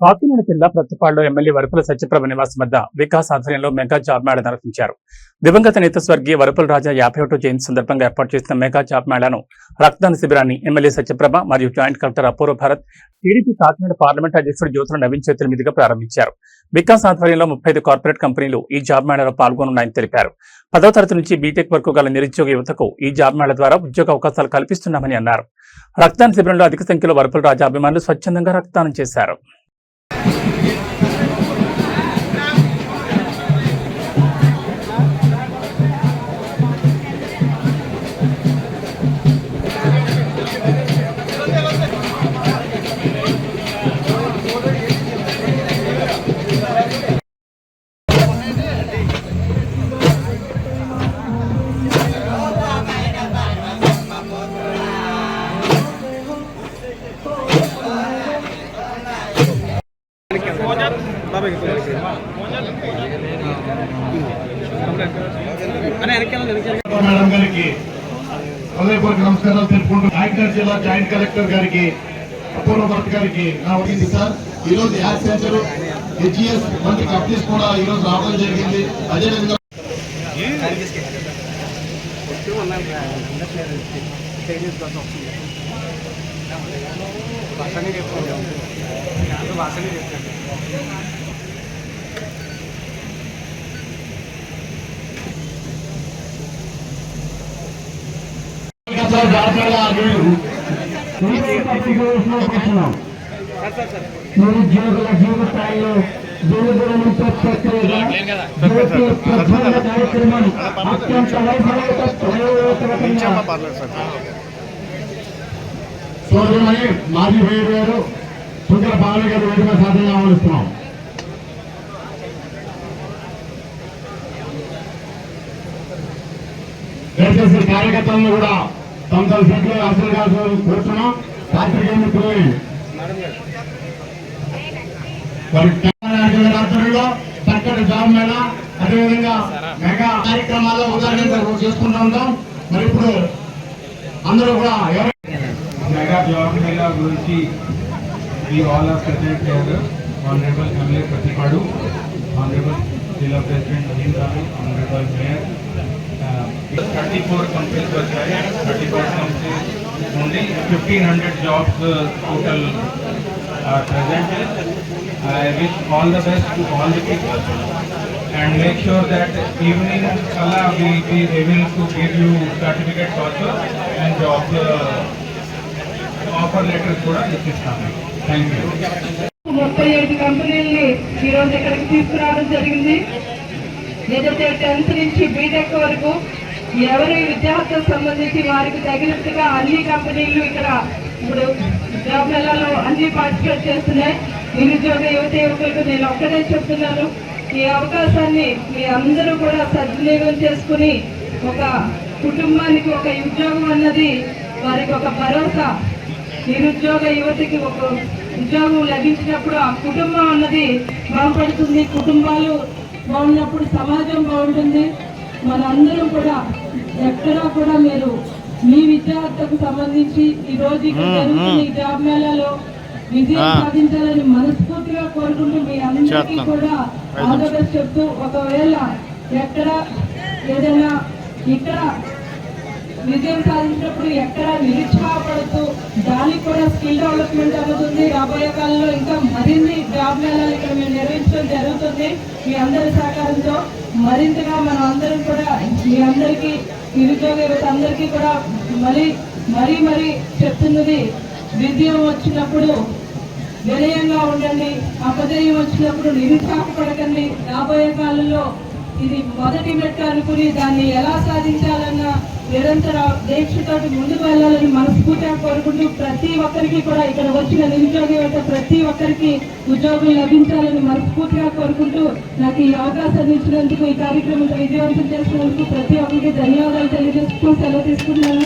కాకినాడ జిల్లా ప్రతిపాడులో ఎమ్మెల్యే వరపుల సత్యప్రభ నివాసం వద్ద వికాస్ ఆధ్వర్యంలో మెగా జాబ్ మేళా నిర్వహించారు. దివంగత నేత స్వర్గీయ వరపుల రాజా 51వ జయంతి సందర్భంగా ఏర్పాటు చేసిన మెగా జాబ్ మేళాను రక్తదాన శిబిరాన్ని ఎమ్మెల్యే సత్యప్రభ మరియు జాయింట్ కలెక్టర్ అపూర్వ భారత్, టీడీపీ కాకినాడ పార్లమెంట్ అధ్యక్షుడు జ్యోతుల నవీన్ చేతుల మీదుగా ప్రారంభించారు. వికాస్ ఆధ్వర్యంలో 35 కార్పొరేట్ కంపెనీలు ఈ జాబ్ మేళాలో పాల్గొనున్నాయని తెలిపారు. 10వ తరగతి నుంచి బీటెక్ వరకు గల నిరుద్యోగ యువతకు ఈ జాబ్ మేళా ద్వారా ఉద్యోగ అవకాశాలు కల్పిస్తున్నామని అన్నారు. రక్తదాన శిబిరంలో అధిక సంఖ్యలో వరపుల రాజా అభిమానులు స్వచ్ఛందంగా రక్తదానం చేశారు. మేడం గారికి హృదయపూర్వక నమస్కారాలు తెలుపుకుంటూ కాకినాడ జిల్లా జాయింట్ కలెక్టర్ గారికి అపూర్వ భరత్ గారికి నా వచ్చింది సార్. ఈ రోజు యాక్సెంచర్ హెచ్ఈఎస్ వంటి కంపెనీస్ కూడా ఈ రోజు రావడం జరిగింది. అదేవిధంగా నిరుద్యోగుల జీవితాల్లో వెలుగులను ప్రత్యేకంగా కార్యక్రమం అత్యంత వైభవంగా సోదరుమని మాజీ మేయర్ గారు సుందర పాలన గారు వేదిక సాధనగా ఆహ్వానిస్తున్నాం. దయచేసి కార్యకర్తలను కూడా తమ తమ సీట్లో అసలు కాదు కూర్చున్నాం. పాత్రికేయులు ఆధ్వర్యంలో చక్కటి జాబ్ మేళా, అదేవిధంగా మెగా కార్యక్రమాల్లో ఉదాహరణ చేసుకుంటూ ఉంటాం. మరి ఇప్పుడు అందరూ కూడా మెగా జాబ్ మేళా గురించి we all are present here. Honorable MLA Pratipadu, Honorable Jilla President Nadeem Rami, Honorable Mayor. 34 companies were joined. 34 companies, only 1500 jobs total are present. I wish all the best to all the people and make sure that evening Kala we will be able to give you certificates also and job offer letter కూడా ఇచ్చిస్తాము. Thank you. 35 కంపెనీలని ఈరోజు ఇక్కడికి తీసుకురావడం జరిగింది. ఏదైతే 10th నుంచి BTech వరకు ఎవరి విద్యార్థులకు సంబంధించి వారికి తగినట్టుగా అన్ని కంపెనీలు ఇక్కడ ఇప్పుడు జాబ్ మేళాలో అన్ని పార్టిసిపేట్ చేస్తున్నాయి. నిరుద్యోగ యువకులకు నేను ఒక్కడే చెప్తున్నాను, ఈ అవకాశాన్ని మీ అందరూ కూడా సద్వినియోగం చేసుకుని ఒక కుటుంబానికి ఒక ఉద్యోగం అన్నది వారికి ఒక భరోసా. నిరుద్యోగ యువతికి ఒక ఉద్యోగం లభించినప్పుడు ఆ కుటుంబం అన్నది బాగుపడుతుంది. కుటుంబాలు బాగున్నప్పుడు సమాజం బాగుంటుంది. మనందరం కూడా ఎక్కడా కూడా మీరు మీ విద్యార్థులకు సంబంధించి ఈ రోజు ఇక్కడ జరుగుతున్న ఈ జాబ్ మేళాలో విజయం సాధించాలని మనస్ఫూర్తిగా కోరుకుంటూ మీ అందరికీ కూడా ఆల్ ది బెస్ట్ చెప్తూ, ఒకవేళ ఎక్కడ ఏదైనా ఇక్కడ విజయం సాధించినప్పుడు ఎక్కడ నిరుత్సాహపడుతూ దానికి కూడా స్కిల్ డెవలప్మెంట్ అవుతుంది. రాబోయే కాలంలో ఇంకా మరిన్ని జాబ్ మేళాలు ఇక్కడ మేము నిర్వహించడం జరుగుతుంది. మీ అందరి సహకారంతో మరింతగా మనం అందరం కూడా మీ అందరికీ నిరుద్యోగ యువత అందరికీ కూడా మరీ చెప్తున్నది, విజయం వచ్చినప్పుడు వినయంగా ఉండండి, అపజయం వచ్చినప్పుడు నిరుత్సాహపడకండి. రాబోయే కాలంలో ఇది మొదటి మెట్టు అనుకుని దాన్ని ఎలా సాధించాలన్న నిరంతర దీక్షతోటి ముందుకు వెళ్ళాలని మనస్ఫూర్తిగా కోరుకుంటూ, ప్రతి ఒక్కరికి కూడా ఇక్కడ వచ్చిన నిరుద్యోగ యువత ప్రతి ఒక్కరికి ఉద్యోగం లభించాలని మనస్ఫూర్తిగా కోరుకుంటూ, నాకు ఈ అవకాశాన్ని ఇచ్చినందుకు, ఈ కార్యక్రమం విజయవంతం చేసినందుకు ప్రతి ఒక్కరికి ధన్యవాదాలు తెలియజేస్తూ సెలవు తీసుకుంటున్నాను.